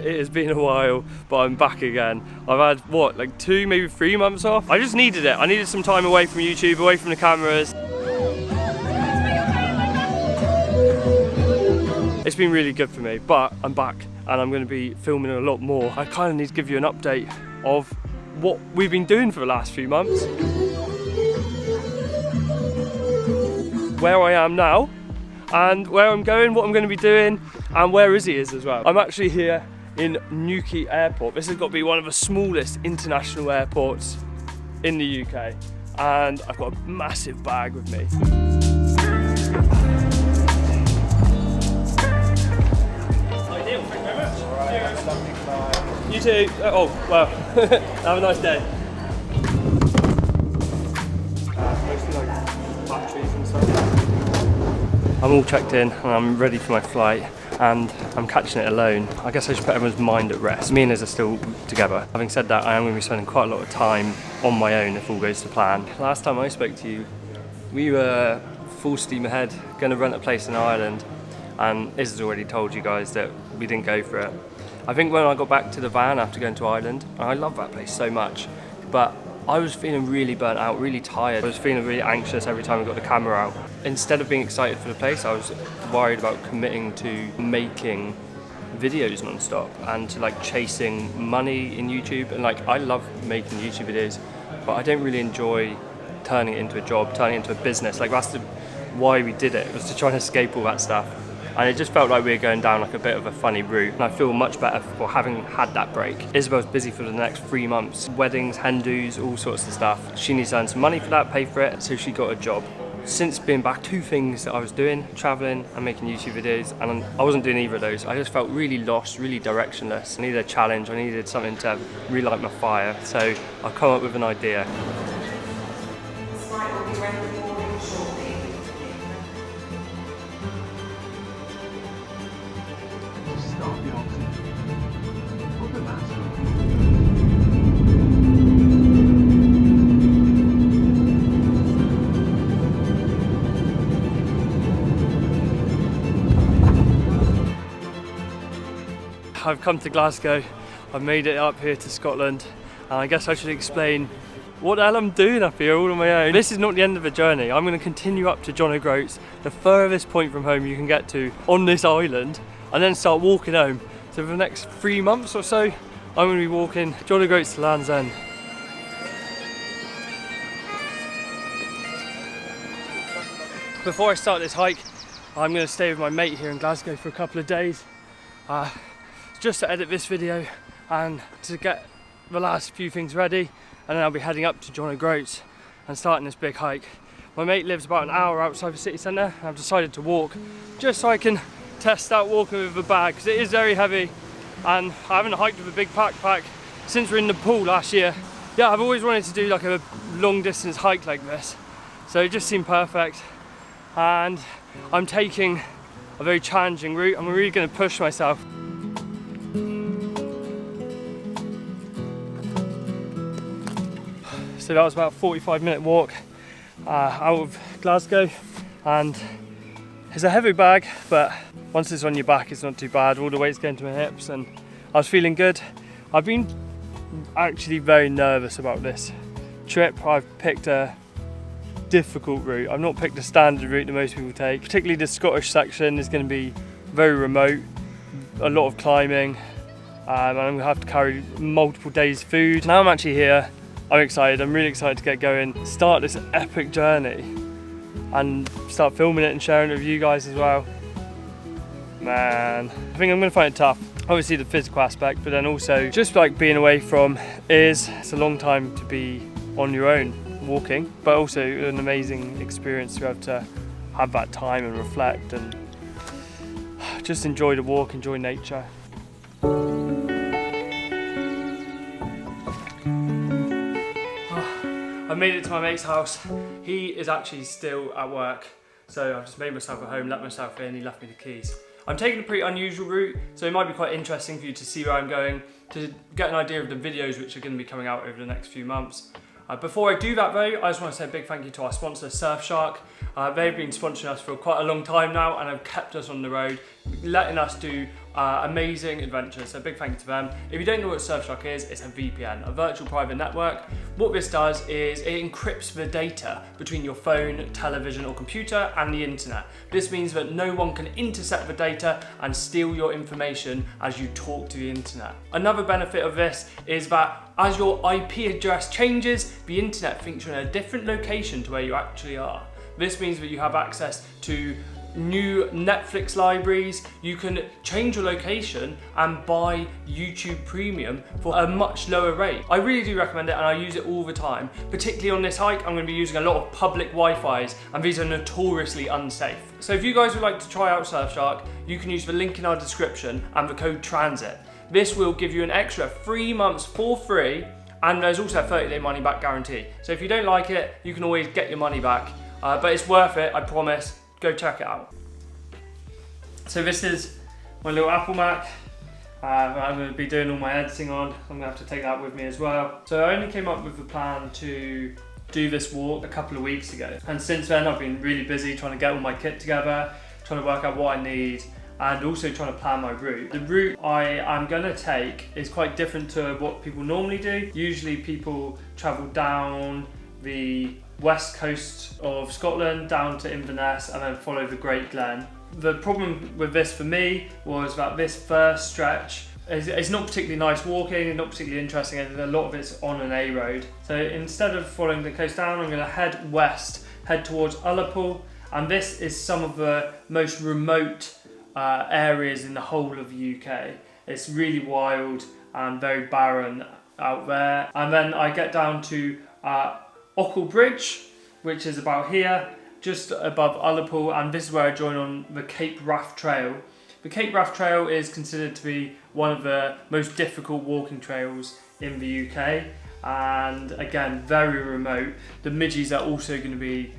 It has been a while, but I'm back again. I've had, what, like 2, maybe 3 months off? I just needed it. I needed some time away from YouTube, away from the cameras. It's been really good for me, but I'm back and I'm going to be filming a lot more. I kind of need to give you an update of what we've been doing for the last few months. Where I am now, and where I'm going, what I'm going to be doing, and where Izzy is as well. I'm actually here in Newquay Airport. This has got to be one of the smallest international airports in the UK, and I've got a massive bag with me. Ideal, thank you very much. All right, have a lovely flight. You too. Oh, well, have a nice day. Mostly like batteries and stuff. I'm all checked in and I'm ready for my flight, and I'm catching it alone. I guess I should put everyone's mind at rest. Me and Liz are still together. Having said that, I am going to be spending quite a lot of time on my own if all goes to plan. Last time I spoke to you, we were full steam ahead, going to rent a place in Ireland, and Iz has already told you guys that we didn't go for it. I think when I got back to the van after going to Ireland, and I love that place so much, but I was feeling really burnt out, really tired. I was feeling really anxious every time I got the camera out. Instead of being excited for the place, I was worried about committing to making videos non-stop and to like chasing money in YouTube. And like, I love making YouTube videos, but I don't really enjoy turning it into a job, turning it into a business. Like, that's why we did it, was to try and escape all that stuff. And it just felt like we were going down like a bit of a funny route, and I feel much better for having had that break. Isabel's busy for the next 3 months. Weddings, hen-dos, all sorts of stuff. She needs to earn some money for that, pay for it, so she got a job. Since being back, 2 things that I was doing, traveling and making YouTube videos, and I wasn't doing either of those. I just felt really lost, really directionless. I needed a challenge, I needed something to relight my fire, so I've come up with an idea. I've come to Glasgow, I've made it up here to Scotland, and I guess I should explain what the hell I'm doing up here all on my own. This is not the end of the journey. I'm going to continue up to John O'Groats, the furthest point from home you can get to on this island, and then start walking home. So for the next 3 months or so, I'm going to be walking John O'Groats to Land's End. Before I start this hike, I'm going to stay with my mate here in Glasgow for a couple of days. Just to edit this video and to get the last few things ready, and then I'll be heading up to John O'Groats and starting this big hike. My mate lives about an hour outside the city centre, and I've decided to walk just so I can test out walking with a bag, because it is very heavy and I haven't hiked with a big backpack since we were in Nepal last year. Yeah, I've always wanted to do like a long distance hike like this, so it just seemed perfect. And I'm taking a very challenging route. I'm really going to push myself. So that was about a 45-minute walk out of Glasgow, and it's a heavy bag, but once it's on your back it's not too bad. All the weight's going to my hips and I was feeling good. I've been actually very nervous about this trip. I've picked a difficult route. I've not picked a standard route that most people take. Particularly the Scottish section is going to be very remote, a lot of climbing, and I'm going to have to carry multiple days' food. Now I'm actually here. I'm excited, I'm really excited to get going, start this epic journey and start filming it and sharing it with you guys as well. Man, I think I'm going to find it tough. Obviously the physical aspect, but then also just like being away from it's a long time to be on your own walking, but also an amazing experience to be able to have that time and reflect and just enjoy the walk, enjoy nature. I made it to my mate's house. He is actually still at work, so I've just made myself at home, let myself in, he left me the keys. I'm taking a pretty unusual route, so it might be quite interesting for you to see where I'm going, to get an idea of the videos which are going to be coming out over the next few months. Before I do that though, I just want to say a big thank you to our sponsor Surfshark. They've been sponsoring us for quite a long time now and have kept us on the road. letting us do amazing adventures. So big thank you to them. If you don't know what Surfshark is, it's a VPN, a virtual private network. What this does is it encrypts the data between your phone, television or computer and the internet. This means that no one can intercept the data and steal your information as you talk to the internet. Another benefit of this is that as your IP address changes, the internet thinks you're in a different location to where you actually are. This means that you have access to new Netflix libraries. You can change your location and buy YouTube Premium for a much lower rate. I really do recommend it and I use it all the time. Particularly on this hike, I'm going to be using a lot of public Wi-Fis and these are notoriously unsafe. So if you guys would like to try out Surfshark, you can use the link in our description and the code TRANSIT. This will give you an extra 3 months for free and there's also a 30-day money back guarantee. So if you don't like it, you can always get your money back. But it's worth it, I promise. Go check it out. So this is my little Apple Mac. I'm going to be doing all my editing on. I'm going to have to take that with me as well. So I only came up with the plan to do this walk a couple of weeks ago. And since then I've been really busy trying to get all my kit together, trying to work out what I need, and also trying to plan my route. The route I am going to take is quite different to what people normally do. Usually people travel down the west coast of Scotland down to Inverness and then follow the Great Glen. The problem with this for me was that this first stretch is not particularly nice walking and not particularly interesting, and a lot of it's on an A road. So instead of following the coast down, I'm going to head west, head towards Ullapool, and this is some of the most remote areas in the whole of the UK. It's really wild and very barren out there. And then I get down to Ochil Bridge, which is about here, just above Ullapool, and this is where I join on the Cape Wrath Trail. The Cape Wrath Trail is considered to be one of the most difficult walking trails in the UK, and again, very remote. The midges are also going to be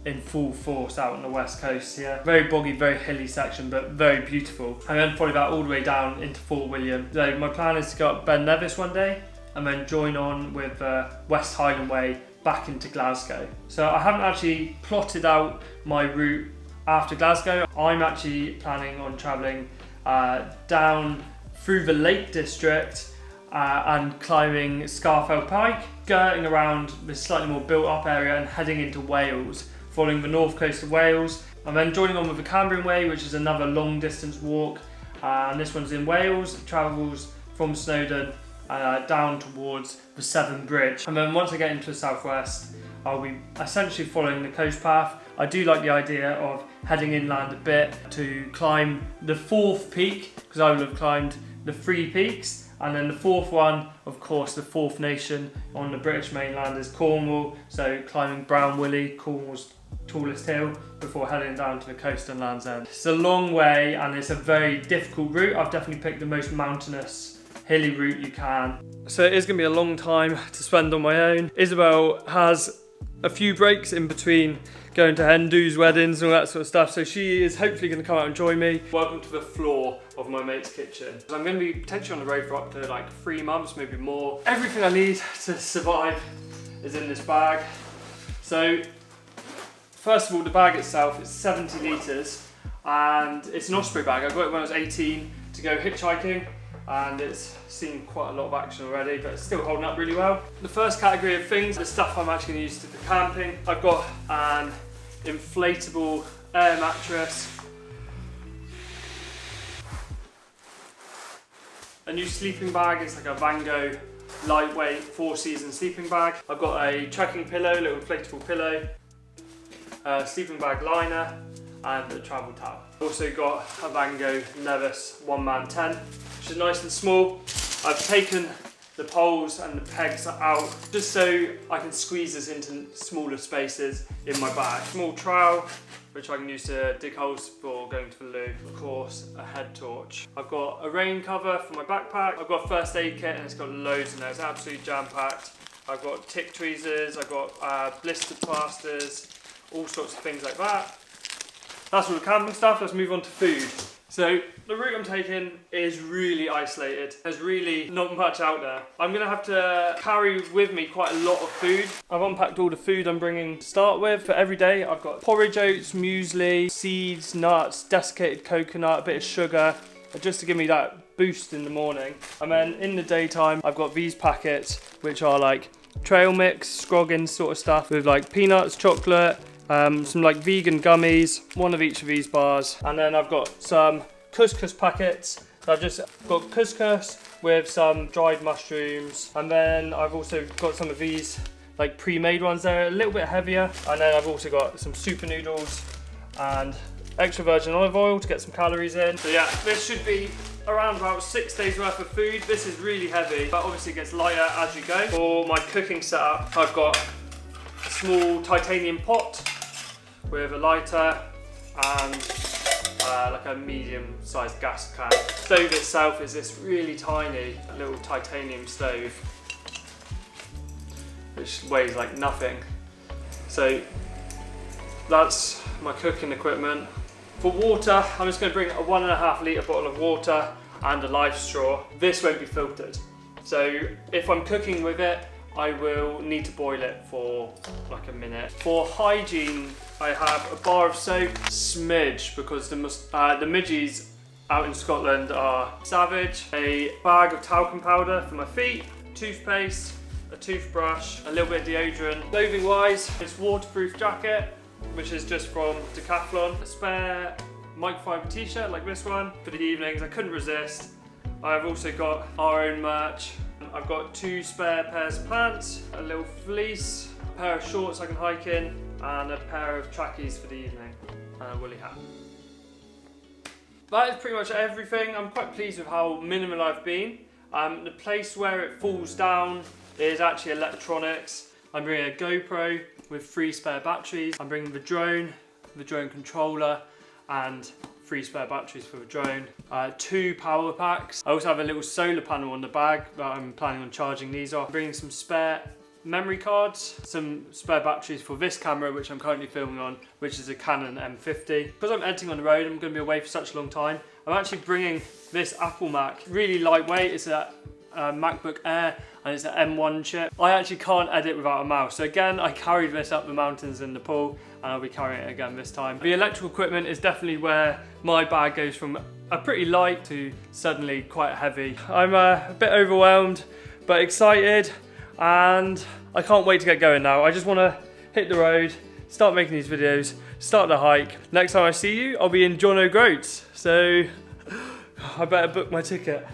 in full force out on the west coast here. Very boggy, very hilly section, but very beautiful. And then follow that all the way down into Fort William. So my plan is to go up Ben Nevis one day, and then join on with West Highland Way back into Glasgow. So I haven't actually plotted out my route after Glasgow. I'm actually planning on travelling down through the Lake District and climbing Scafell Pike, skirting around this slightly more built up area and heading into Wales, following the north coast of Wales, and then joining on with the Cambrian Way, which is another long distance walk, and this one's in Wales. It travels from Snowdon down towards the Severn Bridge, and then once I get into the southwest, I'll be essentially following the coast path. I do like the idea of heading inland a bit to climb the fourth peak, because I will have climbed the 3 peaks, and then the fourth one, of course, the fourth nation on the British mainland is Cornwall, so climbing Brown Willy, Cornwall's tallest hill, before heading down to the coast and Land's End. It's a long way and it's a very difficult route. I've definitely picked the most mountainous, hilly route you can. So it is going to be a long time to spend on my own. Isabel has a few breaks in between going to Hindu's weddings and all that sort of stuff, so she is hopefully going to come out and join me. Welcome to the floor of my mate's kitchen. I'm going to be potentially on the road for up to like 3 months, maybe more. Everything I need to survive is in this bag. So first of all, the bag itself is 70 litres and it's an Osprey bag. I got it when I was 18 to go hitchhiking, and it's seen quite a lot of action already, but it's still holding up really well. The first category of things, the stuff I'm actually going to use for camping. I've got an inflatable air mattress, a new sleeping bag. It's like a Vango lightweight 4-season sleeping bag. I've got a trekking pillow, little inflatable pillow, a sleeping bag liner, and a travel towel. I've also got a Vango Nevis one-man tent, which is nice and small. I've taken the poles and the pegs out just so I can squeeze this into smaller spaces in my bag. Small trowel, which I can use to dig holes for going to the loo. Of course, a head torch. I've got a rain cover for my backpack. I've got a first aid kit and it's got loads in there. It's absolutely jam-packed. I've got tick tweezers, I've got blister plasters, all sorts of things like that. That's all the camping stuff. Let's move on to food. So the route I'm taking is really isolated. There's really not much out there. I'm gonna have to carry with me quite a lot of food. I've unpacked all the food I'm bringing to start with. For every day, I've got porridge oats, muesli, seeds, nuts, desiccated coconut, a bit of sugar, just to give me that boost in the morning. And then in the daytime, I've got these packets, which are like trail mix, Scroggins sort of stuff, with like peanuts, chocolate, some like vegan gummies, one of each of these bars. And then I've got some couscous packets. So I've just got couscous with some dried mushrooms. And then I've also got some of these like pre-made ones. They're a little bit heavier. And then I've also got some super noodles and extra virgin olive oil to get some calories in. So yeah, this should be around about 6 days worth of food. This is really heavy, but obviously it gets lighter as you go. For my cooking setup, I've got a small titanium pot with a lighter and like a medium-sized gas can. The stove itself is this really tiny little titanium stove, which weighs like nothing. So that's my cooking equipment. For water, I'm just going to bring a 1.5 litre bottle of water and a life straw. This won't be filtered. So if I'm cooking with it, I will need to boil it for like a minute. For hygiene, I have a bar of soap, smidge, because the midgies out in Scotland are savage, a bag of talcum powder for my feet, toothpaste, a toothbrush, a little bit of deodorant. Clothing wise, this waterproof jacket, which is just from Decathlon, a spare microfiber t-shirt like this one for the evenings. I couldn't resist. I've also got our own merch. I've got 2 spare pairs of pants, a little fleece, a pair of shorts I can hike in, and a pair of trackies for the evening, and a woolly hat. That is pretty much everything. I'm quite pleased with how minimal I've been. The place where it falls down is actually electronics. I'm bringing a GoPro with 3 spare batteries. I'm bringing the drone controller, and 3 spare batteries for the drone, 2 power packs. I also have a little solar panel on the bag that I'm planning on charging these off. I'm bringing some spare memory cards, some spare batteries for this camera, which I'm currently filming on, which is a Canon M50. Because I'm editing on the road, I'm going to be away for such a long time. I'm actually bringing this Apple Mac, really lightweight. It's a MacBook Air, and it's an M1 chip. I actually can't edit without a mouse. So again, I carried this up the mountains in Nepal, and I'll be carrying it again this time. The electrical equipment is definitely where my bag goes from a pretty light to suddenly quite heavy. I'm a bit overwhelmed, but excited, and I can't wait to get going now. I just want to hit the road, start making these videos, start the hike. Next time I see you, I'll be in John O'Groats, so I better book my ticket.